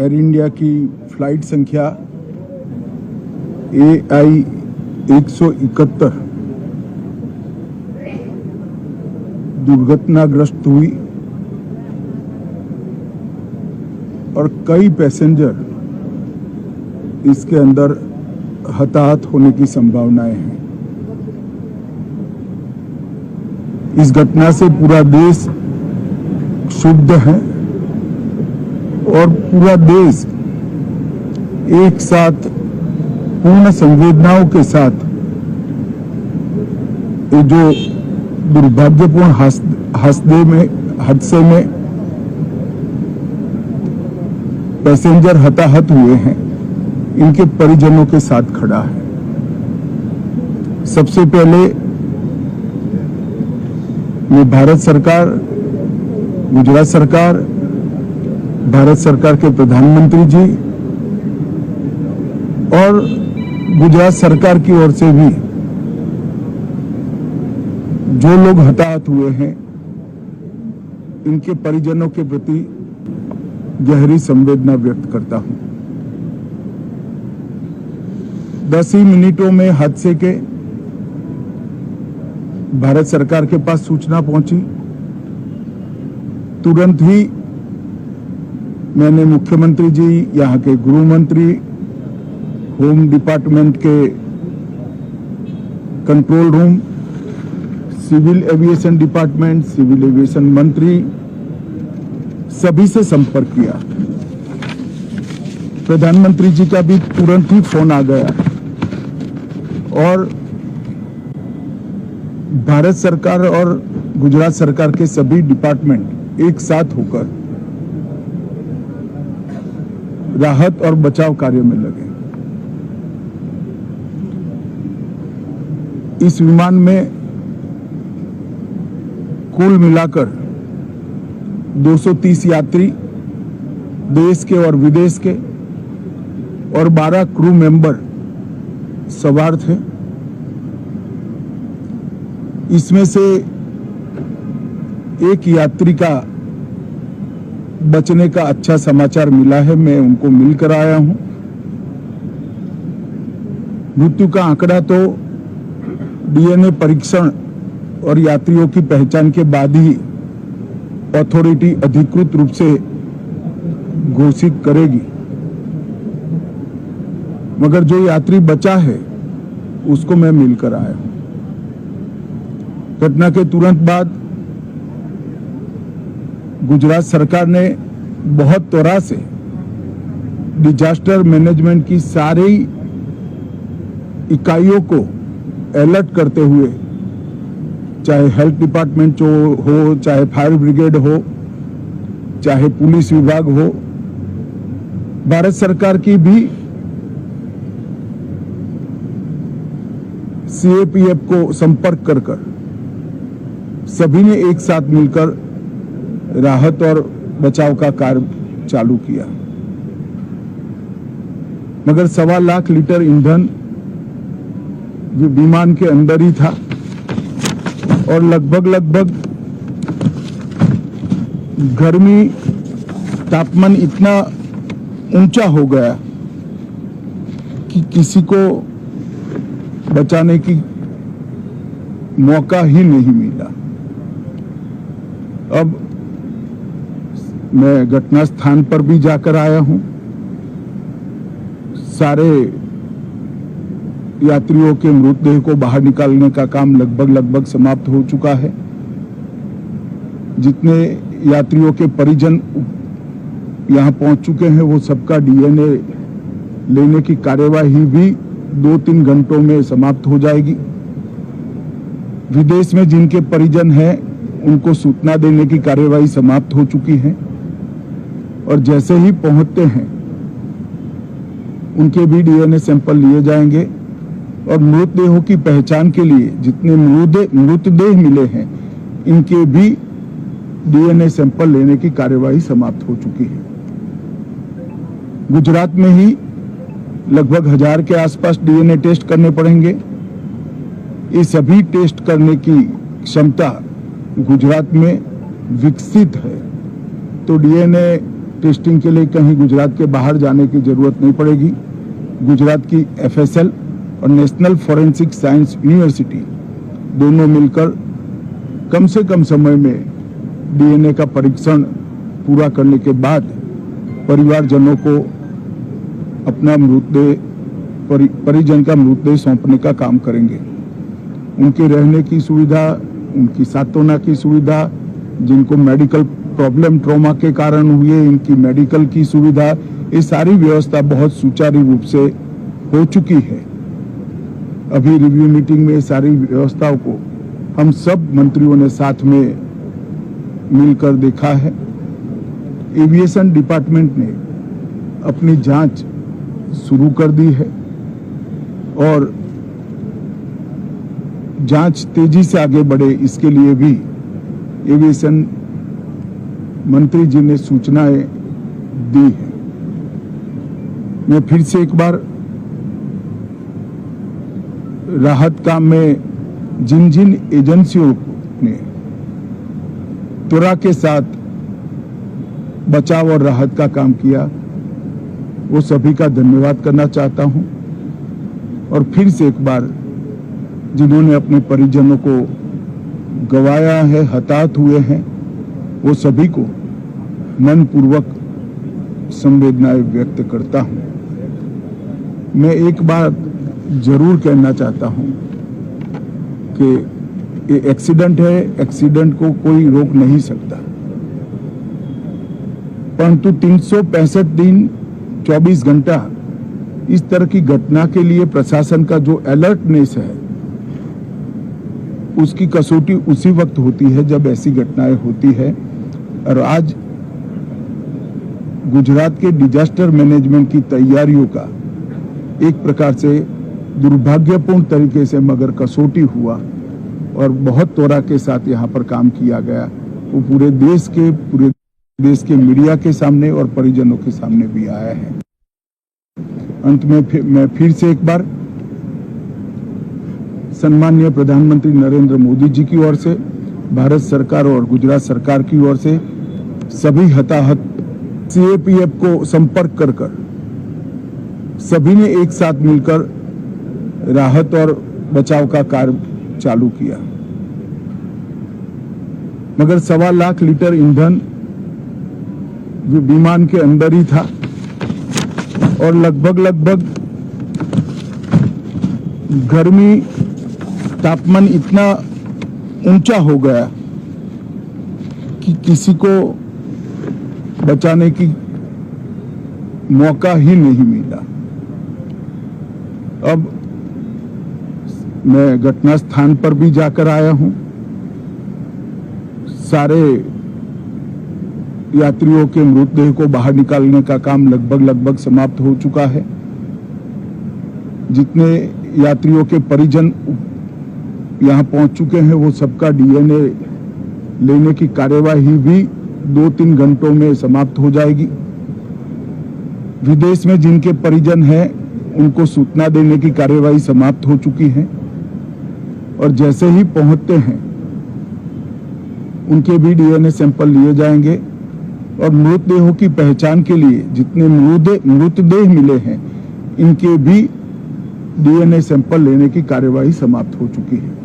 Air India की flight संख्या AI 171 दुर्घटनाग्रस्त हुई और कई पैसेंजर इसके अंदर हताहत होने की संभावनाएं हैं। इस घटना से पूरा देश क्षुब्ध है और पूरा देश एक साथ पूर्ण संवेदनाओं के साथ ये जो दुर्भाग्यपूर्ण हादसे में पैसेंजर हताहत हुए हैं, इनके परिजनों के साथ खड़ा है। सबसे पहले मैं भारत सरकार, गुजरात सरकार, भारत सरकार के प्रधानमंत्री जी और गुजरात सरकार की ओर से भी जो लोग हताहत हुए हैं, इनके परिजनों के प्रति गहरी संवेदना व्यक्त करता हूं। 10 ही मिनटों में हादसे के भारत सरकार के पास सूचना पहुंची। तुरंत ही मैंने मुख्यमंत्री जी, यहाँ के गृह मंत्री, होम डिपार्टमेंट के control room, civil aviation department, civil aviation मंत्री, सभी से संपर्क किया। प्रधानमंत्री जी का भी तुरंत ही फोन आ गया और भारत सरकार और गुजरात सरकार के सभी डिपार्टमेंट एक साथ होकर राहत और बचाव कार्य में लगे। इस विमान में कुल मिलाकर 230 यात्री देश के और विदेश के और 12 क्रू मेंबर सवार थे। इसमें से एक यात्री का बचने का अच्छा समाचार मिला है, मैं उनको मिलकर आया हूं। मृत्यु का आंकड़ा तो DNA परीक्षण और यात्रियों की पहचान के बाद ही अथॉरिटी अधिकृत रूप से घोषित करेगी, मगर जो यात्री बचा है उसको मैं मिलकर आया हूं। घटना के तुरंत बाद गुजरात सरकार ने बहुत त्वरा से डिजास्टर मैनेजमेंट की सारी इकाइयों को अलर्ट करते हुए, चाहे हेल्थ डिपार्टमेंट हो, चाहे फायर ब्रिगेड हो, चाहे पुलिस विभाग हो, भारत सरकार की भी CAPF को संपर्क कर सभी ने एक साथ मिलकर राहत और बचाव का कार्य चालू किया। मगर 1.25 लाख लीटर ईंधन जो विमान के अंदर ही था और लगभग गर्मी, तापमान इतना ऊंचा हो गया कि किसी को बचाने की मौका ही नहीं मिला। अब मैं घटना स्थान पर भी जाकर आया हूं। सारे यात्रियों के मृतदेह को बाहर निकालने का काम लगभग समाप्त हो चुका है। जितने यात्रियों के परिजन यहां पहुंच चुके हैं, वो सबका DNA लेने की कार्यवाही भी 2-3 घंटों में समाप्त हो जाएगी। विदेश में जिनके परिजन हैं, उनको सूचना देने की कार्यवाही समाप्त हो चुकी है और जैसे ही पहुंचते हैं उनके भी DNA सैंपल लिए जाएंगे और मृतदेहों की पहचान के लिए जितने मृतदेह मिले हैं, इनके भी DNA सैंपल लेने की कार्यवाही समाप्त हो चुकी है। गुजरात में ही लगभग 1000 के आसपास DNA टेस्ट करने पड़ेंगे। ये सभी टेस्ट करने की क्षमता गुजरात में विकसित है, तो DNA टेस्टिंग के लिए कहीं गुजरात के बाहर जाने की जरूरत नहीं पड़ेगी। गुजरात की FSL और नेशनल फॉरेंसिक साइंस यूनिवर्सिटी दोनों मिलकर कम से कम समय में DNA का परीक्षण पूरा करने के बाद परिवारजनों को अपना परिजन का मृतदेह सौंपने का काम करेंगे। उनके रहने की सुविधा, उनकी सांत्वना की सुविधा, जिनको मेडिकल प्रॉब्लम ट्रॉमा के कारण हुए इनकी मेडिकल की सुविधा, ये सारी व्यवस्था बहुत सुचारू रूप से हो चुकी है। अभी रिव्यू मीटिंग में सारी व्यवस्थाओं को हम सब मंत्रियों ने साथ में मिलकर देखा है। एविएशन डिपार्टमेंट ने अपनी जांच शुरू कर दी है और जांच तेजी से आगे बढ़े इसके लिए भी एविएशन मंत्री जी ने सूचनाएं दी है। मैं फिर से एक बार राहत काम में जिन जिन एजेंसियों ने त्वरा के साथ बचाव और राहत का काम किया वो सभी का धन्यवाद करना चाहता हूं और फिर से एक बार जिन्होंने अपने परिजनों को गंवाया है, हताहत हुए हैं, वो सभी को मनपूर्वक संवेदनाएं व्यक्त करता हूं। मैं एक बात जरूर कहना चाहता हूं कि ये एक्सीडेंट है, एक्सीडेंट को कोई रोक नहीं सकता, परंतु 365 दिन 24 घंटा इस तरह की घटना के लिए प्रशासन का जो अलर्टनेस है उसकी कसौटी उसी वक्त होती है जब ऐसी घटनाएं होती है। और आज गुजरात के डिजास्टर मैनेजमेंट की तैयारियों का एक प्रकार से दुर्भाग्यपूर्ण तरीके से मगर कसौटी हुआ और बहुत त्वरा के साथ यहाँ पर काम किया गया, वो पूरे देश के मीडिया के सामने और परिजनों के सामने भी आया है। अंत में मैं फिर से एक बार सम्माननीय प्रधानमंत्री नरेंद्र मोदी जी की ओर से, भारत सरकार और गुजरात सरकार की ओर से सभी हताहत CAPF को संपर्क कर सभी ने एक साथ मिलकर राहत और बचाव का कार्य चालू किया। मगर 1.25 लाख लीटर ईंधन विमान के अंदर ही था और लगभग गर्मी तापमान इतना ऊंचा हो गया कि किसी को बचाने की मौका ही नहीं मिला। अब मैं घटना स्थान पर भी जाकर आया हूं। सारे यात्रियों के मृतदेह को बाहर निकालने का काम लगभग समाप्त हो चुका है। जितने यात्रियों के परिजन यहां पहुंच चुके हैं वो सबका DNA लेने की कार्यवाही भी 2-3 घंटों में समाप्त हो जाएगी। विदेश में जिनके परिजन हैं उनको सूचना देने की कार्यवाही समाप्त हो चुकी है और जैसे ही पहुंचते हैं उनके भी DNA सैंपल लिए जाएंगे और मृतदेहों की पहचान के लिए जितने मृतदेह मिले हैं इनके भी DNA सैंपल लेने की कार्यवाही समाप्त हो चुकी है।